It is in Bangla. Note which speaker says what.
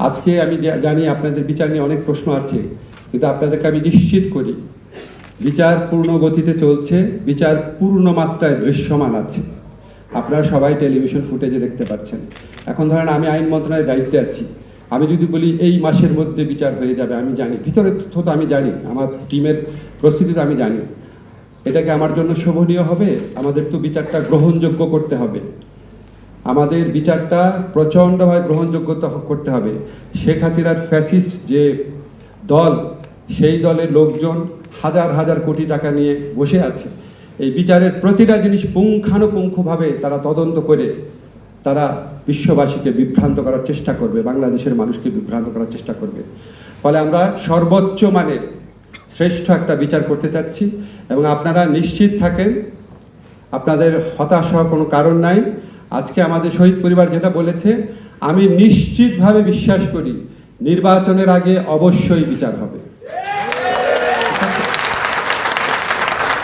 Speaker 1: আজকে আমি জানি আপনাদের বিচার নিয়ে অনেক প্রশ্ন আছে, কিন্তু আপনাদেরকে আমি নিশ্চিত করি বিচার পূর্ণ গতিতে চলছে, বিচার পূর্ণ মাত্রায় দৃশ্যমান আছে। আপনারা সবাই টেলিভিশন ফুটেজে দেখতে পাচ্ছেন। এখন ধরেন আমি আইন মন্ত্রণালয়ের দায়িত্বে আছি, আমি যদি বলি এই মাসের মধ্যে বিচার হয়ে যাবে, আমি জানি ভিতরের তথ্য তো আমি জানি, আমার টিমের প্রস্তুতি তো আমি জানি। এটাকে আমার জন্য শোভনীয় হবে? আমাদের তো বিচারটা গ্রহণযোগ্য করতে হবে, আমাদের বিচারটা প্রচণ্ডভাবে গ্রহণযোগ্য করতে হবে। শেখ হাসিনার ফ্যাসিস্ট যে দল, সেই দলের লোকজন হাজার হাজার কোটি টাকা নিয়ে বসে আছে। এই বিচারের প্রতিটা জিনিস পুঙ্খানুপুঙ্খভাবে তারা তদন্ত করে তারা বিশ্ববাসীকে বিভ্রান্ত করার চেষ্টা করবে, বাংলাদেশের মানুষকে বিভ্রান্ত করার চেষ্টা করবে। ফলে আমরা সর্বোচ্চ মানের শ্রেষ্ঠ একটা বিচার করতে চাচ্ছি, এবং আপনারা নিশ্চিত থাকেন, আপনাদের হতাশ হওয়ার কোনো কারণ নাই। আজকে আমাদের শহীদ পরিবার যেটা বলেছে, আমি নিশ্চিতভাবে বিশ্বাস করি নির্বাচনের আগে অবশ্যই বিচার হবে।